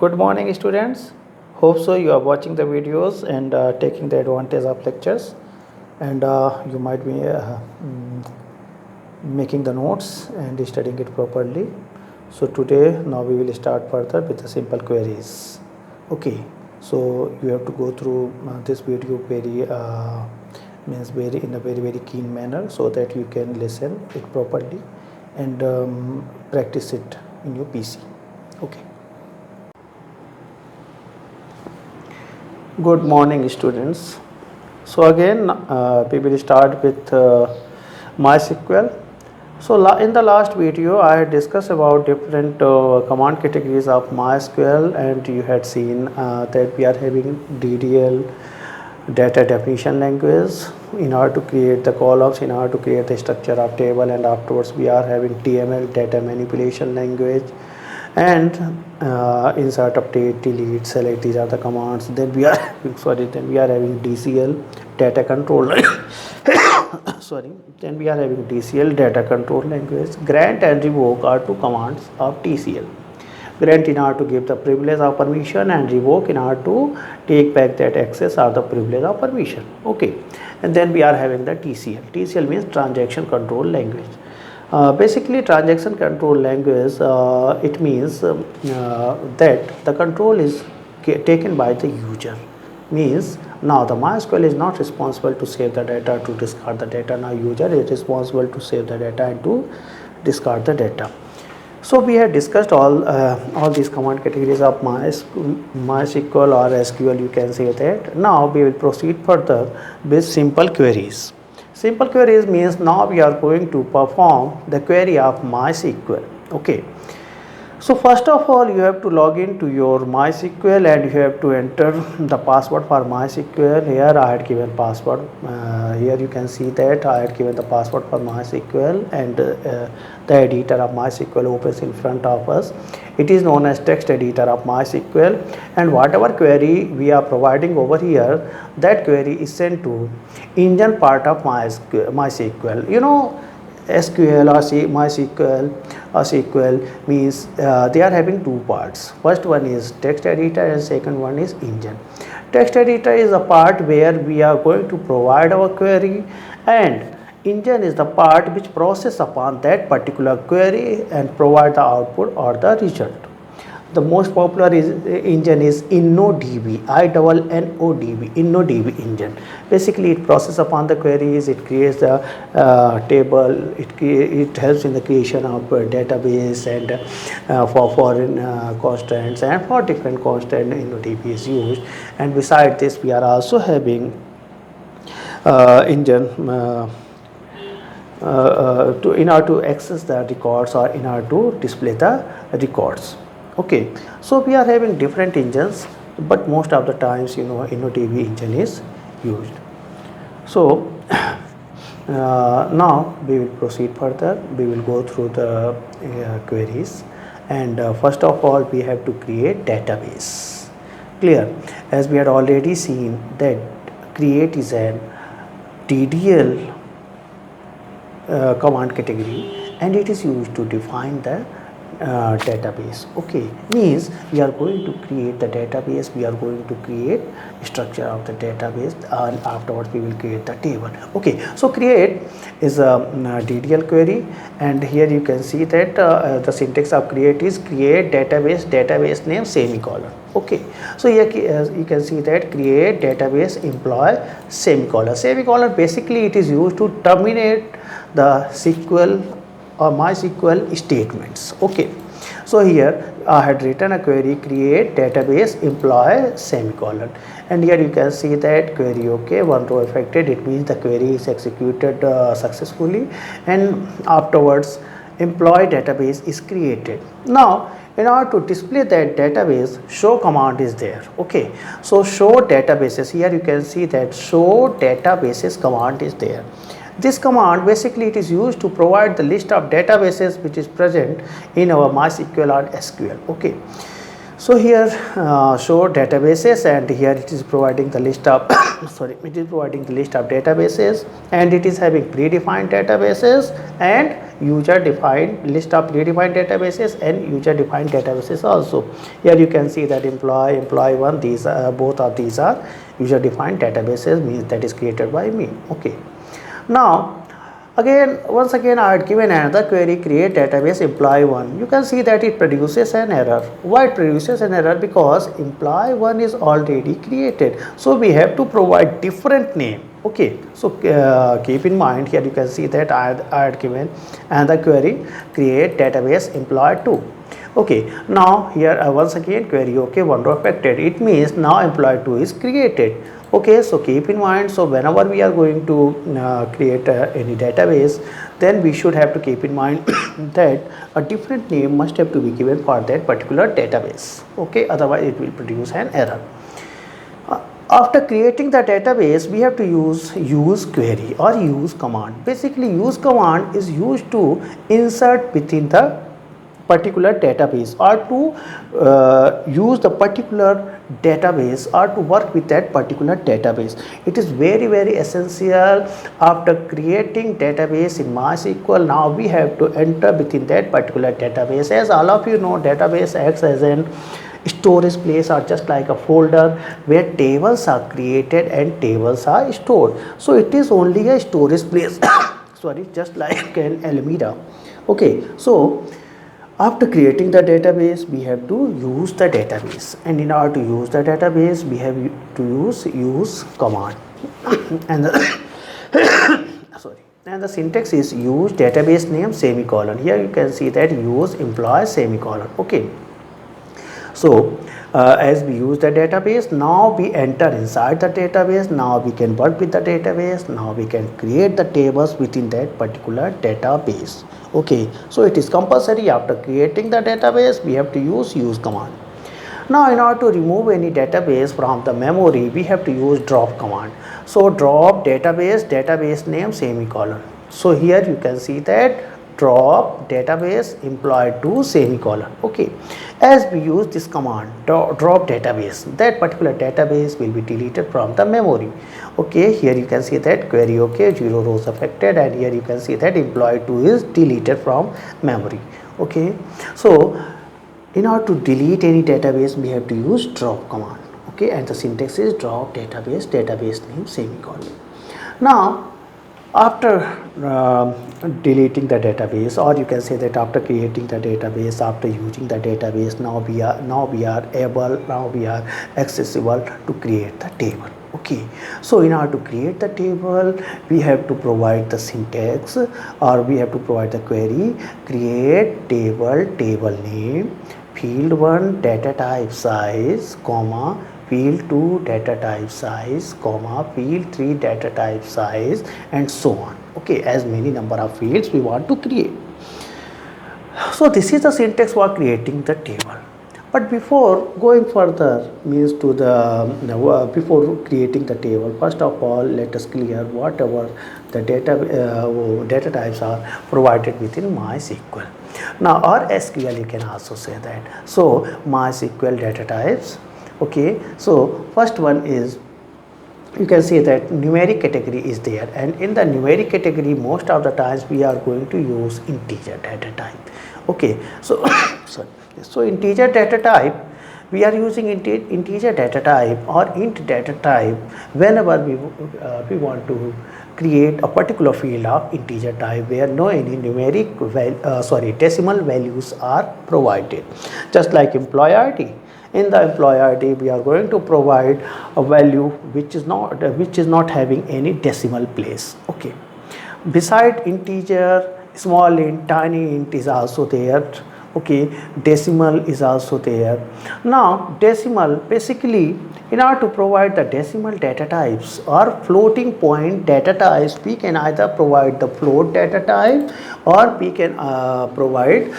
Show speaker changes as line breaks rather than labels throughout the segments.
Good morning, students. Hope so you are watching the videos and taking the advantage of lectures, and you might be making the notes and studying it properly. So today, now we will start further with the simple queries. Okay, so you have to go through this video very in a very keen manner, so that you can listen it properly and practice it in your PC. Okay. Good morning, students. So again, we will start with MySQL. So in the last video, I had discussed about different command categories of MySQL, and you had seen that we are having DDL, data definition language, in order to create the columns, in order to create the structure of table, and afterwards we are having TML, data manipulation language, and insert, update, delete, select. These are the commands. Then we are then we are having DCL, data control then we are having DCL, data control language. Grant and revoke are two commands of TCL. Grant in order to give the privilege of permission, and revoke in order to take back that access or the privilege of permission. Okay, and then we are having the TCL. TCL means transaction control language. Basically, transaction control language, it means that the control is taken by the user. Means now the MySQL is not responsible to save the data, to discard the data. Now user is responsible to save the data and to discard the data. So we have discussed all these command categories of MySQL or SQL, you can say that. Now we will proceed further with simple queries. Simple queries means now we are going to perform the query of MySQL. Okay. So first of all, you have to log into your MySQL and you have to enter the password for MySQL. Here I had given password. Here you can see that I had given the password for MySQL, and the editor of MySQL opens in front of us. It is known as text editor of MySQL, and whatever query we are providing over here, that query is sent to engine part of MySQL. You know, SQL or MySQL or SQL means they are having two parts. First one is text editor and second one is engine. Text editor is the part where we are going to provide our query, and engine is the part which process upon that particular query and provide the output or the result. The most popular engine is InnoDB, INNODB, InnoDB engine. Basically, it processes upon the queries, it creates the table, it helps in the creation of database, and for foreign constants and for different constant, InnoDB is used. And beside this, we are also having engine in order to access the records or in order to display the records. Okay, so we are having different engines, but most of the times, you know, InnoDB engine is used. So now we will proceed further. We will go through the queries, and first of all we have to create database. Clear? As we had already seen that create is an DDL command category, and it is used to define the database. Okay, means we are going to create the database, we are going to create structure of the database, and afterwards we will create the table. Okay, so create is a DDL query, and here you can see that the syntax of create is create database name semicolon. Okay, so here you can see that create database employee semicolon. Basically it is used to terminate the SQL or MySQL statements. Okay, so here I had written a query create database employee semicolon, and here you can see that query okay, one row affected. It means the query is executed successfully, and afterwards employee database is created. Now in order to display that database, show command is there. Okay, so show databases, here you can see that show databases command is there. This command basically it is used to provide the list of databases which is present in our MySQL or SQL. Okay, so here show databases, and here it is providing the list of it is providing the list of databases, and it is having predefined databases and user defined list of predefined databases and user defined databases also. Here you can see that employee one, these both of these are user defined databases, means that is created by me. Okay, now once again I had given another query, create database employee 1. You can see that it produces an error. Why it produces an error? Because employee 1 is already created, so we have to provide different name. Okay, so keep in mind, here you can see that I had given another query, create database employee 2. Okay, now here once again query, okay, one row affected, it means now employee 2 is created. Okay, so keep in mind, so whenever we are going to create any database, then we should have to keep in mind that a different name must have to be given for that particular database. Okay, otherwise it will produce an error. After creating the database, we have to use query or use command. Basically, use command is used to insert within the particular database or to use the particular database or to work with that particular database. It is very essential. After creating database in MySQL, now we have to enter within that particular database. As all of you know, database acts as an storage place or just like a folder where tables are created and tables are stored. So it is only a storage place sorry, just like an Alameda. Okay, so after creating the database, we have to use the database, and in order to use the database, we have to use command and the sorry, and the syntax is use database name semicolon. Here you can see that use employee semicolon. Okay, so as we use the database, now we enter inside the database. Now we can work with the database. Now we can create the tables within that particular database. Okay, so it is compulsory. After creating the database, we have to use command. Now in order to remove any database from the memory, we have to use drop command. So drop database name semicolon. So here you can see that drop database employee 2 semicolon. Okay, as we use this command drop database, that particular database will be deleted from the memory. Okay, here you can see that query, okay, 0 rows affected, and here you can see that employee 2 is deleted from memory. Okay, so in order to delete any database, we have to use drop command. Okay, and the syntax is drop database name semicolon. Now after deleting the database, or you can say that after creating the database, after using the database, now we are accessible to create the table. Okay, so in order to create the table, we have to provide the syntax, or we have to provide the query, create table name, field 1 data type size, comma, field 2 data type size, comma, field 3 data type size, and so on. Okay, as many number of fields we want to create. So this is the syntax for creating the table. But before going further, means to before creating the table, first of all, let us clear whatever the data types are provided within MySQL. Now, or SQL, you can also say that. So MySQL data types. Okay, so first one is, you can say that numeric category is there, and in the numeric category most of the times we are going to use integer data type. Okay, so sorry, so integer data type, we are using integer data type or int data type whenever we want to create a particular field of integer type where no any numeric decimal values are provided, just like employee ID. In the employee ID, we are going to provide a value which is not having any decimal place. Okay, beside integer, small int, tiny int is also there. Okay, decimal is also there. Now decimal, basically in order to provide the decimal data types or floating point data types, we can either provide the float data type, or we can provide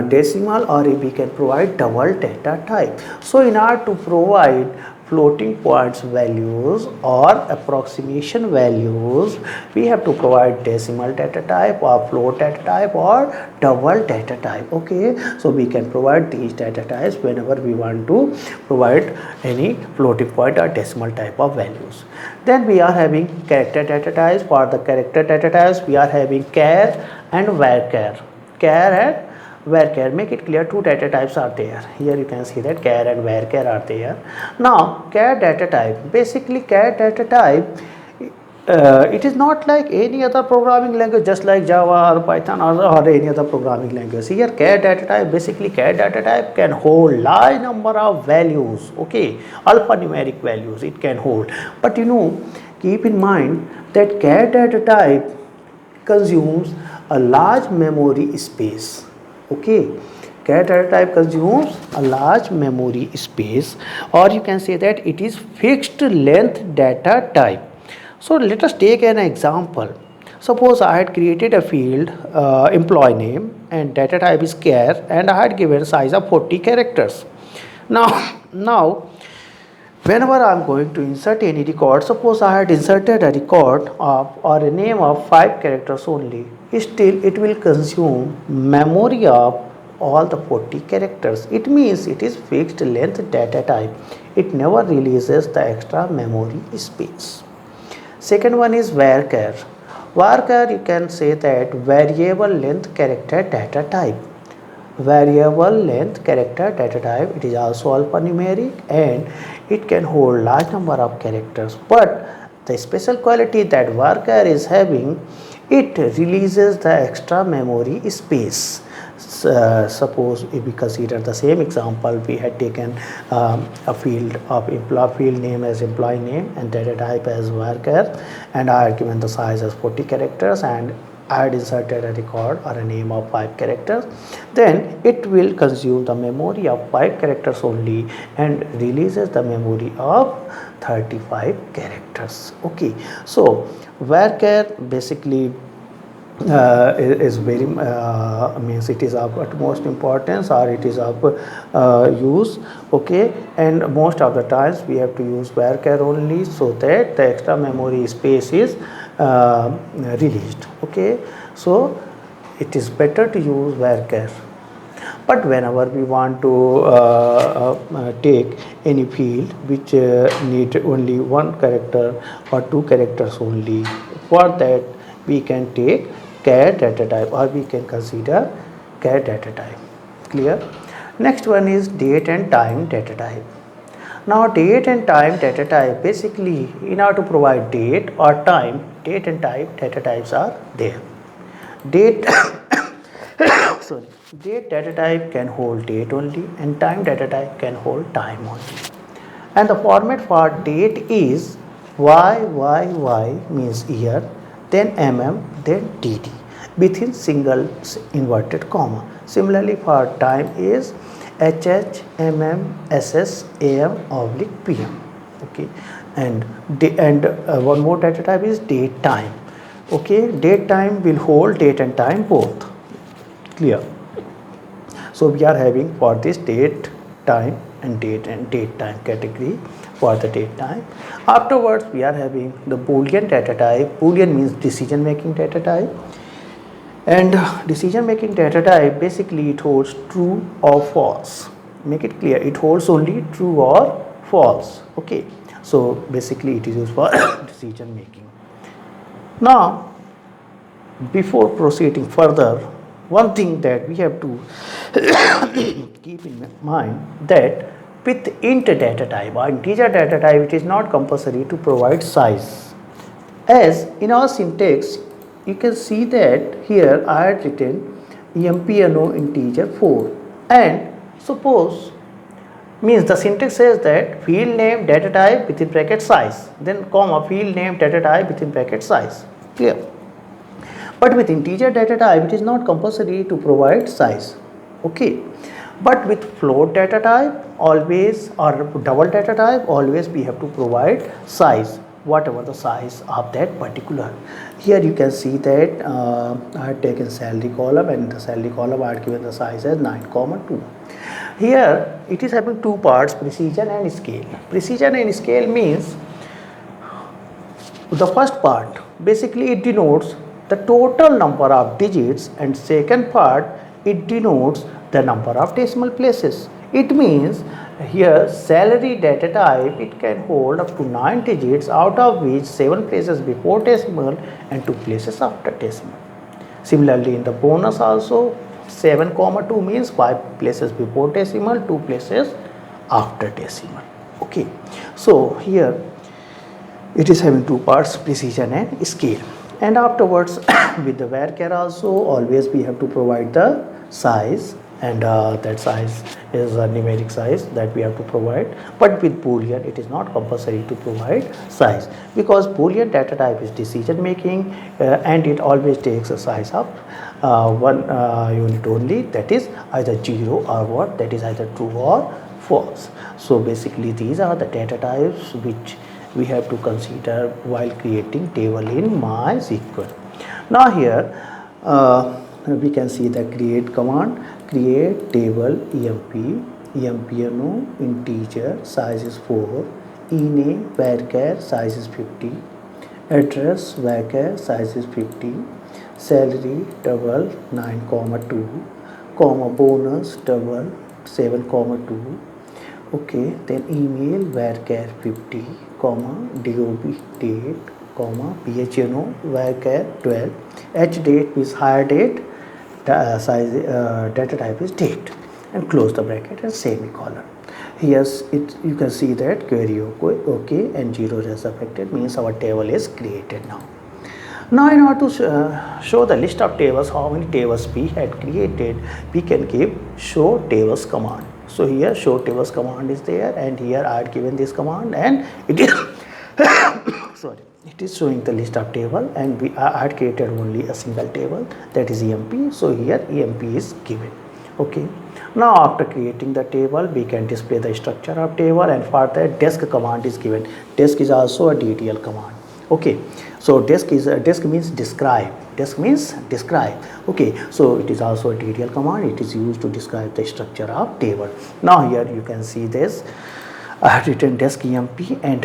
decimal, or we can provide double data type. So in order to provide floating points values or approximation values, we have to provide decimal data type or float data type or double data type. Okay, so we can provide these data types whenever we want to provide any floating point or decimal type of values. Then we are having character data types. For the character data types, we are having char and varchar. Char and varchar, make it clear, two data types are there. Here you can see that char and varchar are there. Now char data type, basically char data type, it is not like any other programming language, just like Java or Python or any other programming language. Here char data type, basically char data type can hold large number of values, okay, alphanumeric values it can hold. But keep in mind that char data type consumes a large memory space. Okay, char data type consumes a large memory space, or you can say that it is fixed length data type. So let us take an example. Suppose I had created a field employee name and data type is char, and I had given size of 40 characters. Now whenever I am going to insert any record, suppose I had inserted a record of or a name of 5 characters only, still it will consume memory of all the 40 characters. It means it is fixed length data type. It never releases the extra memory space. Second one is varchar. Varchar, you can say that variable length character data type. Variable length character data type, it is also alphanumeric and it can hold large number of characters, but the special quality that varchar is having, it releases the extra memory space. Suppose if we consider the same example, we had taken a field of field name as employee name and data type as varchar, and I had given the size as 40 characters and I had inserted a record or a name of 5 characters, then it will consume the memory of 5 characters only and releases the memory of 35 characters. Okay, so varchar basically is very means it is of utmost importance, or it is of use. Okay, and most of the times we have to use varchar only, so that the extra memory space is released. Okay, so it is better to use varchar. But whenever we want to take any field which need only one character or 2 characters only, for that we can take char data type, or we can consider char data type. Clear? Next one is date and time data type. Now date and time data type, basically in order to provide date or time, date and time data types are there. Date sorry, date data type can hold date only and time data type can hold time only. And the format for date is Y means year, then then DD within single inverted comma. Similarly for time is HH, SS, AM / PM. Okay, and one more data type is date time. Okay, date time will hold date and time both. Clear? So we are having for this date time and date time category for the date time. Afterwards we are having the Boolean data type. Boolean means decision making data type, and decision making data type basically it holds true or false. Make it clear, it holds only true or false. Okay, so basically it is used for decision making. Now before proceeding further, one thing that we have to keep in mind, that with int data type or integer data type, it is not compulsory to provide size. As in our syntax, you can see that here I had written empno integer 4, and suppose means the syntax says that field name data type within bracket size, then comma field name data type within bracket size. Clear? But with integer data type, it is not compulsory to provide size. Okay, but with float data type always, or double data type, always we have to provide size, whatever the size of that particular. Here you can see that I had taken salary column, and in the salary column I had given the size as 9, 2. Here it is having two parts, precision and scale. Precision and scale means the first part basically it denotes the total number of digits, and second part it denotes the number of decimal places. It means here salary data type it can hold up to 9 digits, out of which 7 places before decimal and 2 places after decimal. Similarly in the bonus also 7 comma 2 means 5 places before decimal, 2 places after decimal. Okay, so here it is having two parts, precision and scale. And afterwards with the varchar also always we have to provide the size, and that size is a numeric size that we have to provide. But with boolean it is not compulsory to provide size, because boolean data type is decision making and it always takes a size of one unit only, that is either 0 or what, that is either true or false. So basically these are the data types which we have to consider while creating table in MySQL. Now here we can see the create command, create table empno integer size is 4, ename varchar size is 50, address varchar size is 50, salary double 9 comma 2 comma bonus double 7 comma 2. Okay, then email varchar 50 comma dob date comma phno varchar 12, h date is higher date, size data type is date, and close the bracket and semicolon. Here you can see that query okay and 0 is affected, means our table is created now. Now in order to show the list of tables, how many tables we had created, we can give show tables command. So here show tables command is there, and here I had given this command and it is sorry, it is showing the list of table, and I had created only a single table, that is emp. So here emp is given. Okay, now after creating the table we can display the structure of table, and for that desc command is given. Desc is also a DTL command. Okay, so desk means describe, desk means describe. Okay, so it is also a DTL command, it is used to describe the structure of table. Now here you can see this, I have written desk emp, and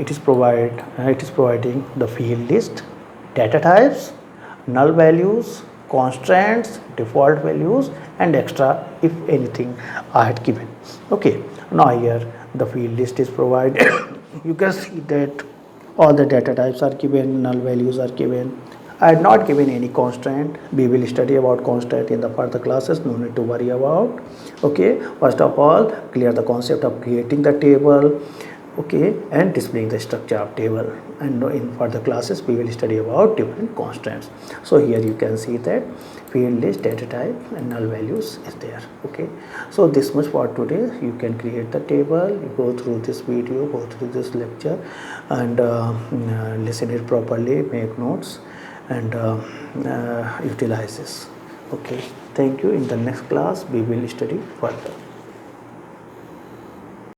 it is providing the field list, data types, null values, constraints, default values, and extra if anything I had given. Okay, now here the field list is provided. You can see that all the data types are given, null values are given. I had not given any constraint. We will study about constraint in the further classes, no need to worry about. Okay, first of all clear the concept of creating the table, okay, and displaying the structure of table, and in further classes we will study about different constraints. So here you can see that field list, data type, and null values is there. Okay, so this much for today. You can create the table, you go through this video, go through this lecture, and listen it properly, make notes, and utilize this. Okay, thank you. In the next class we will study further.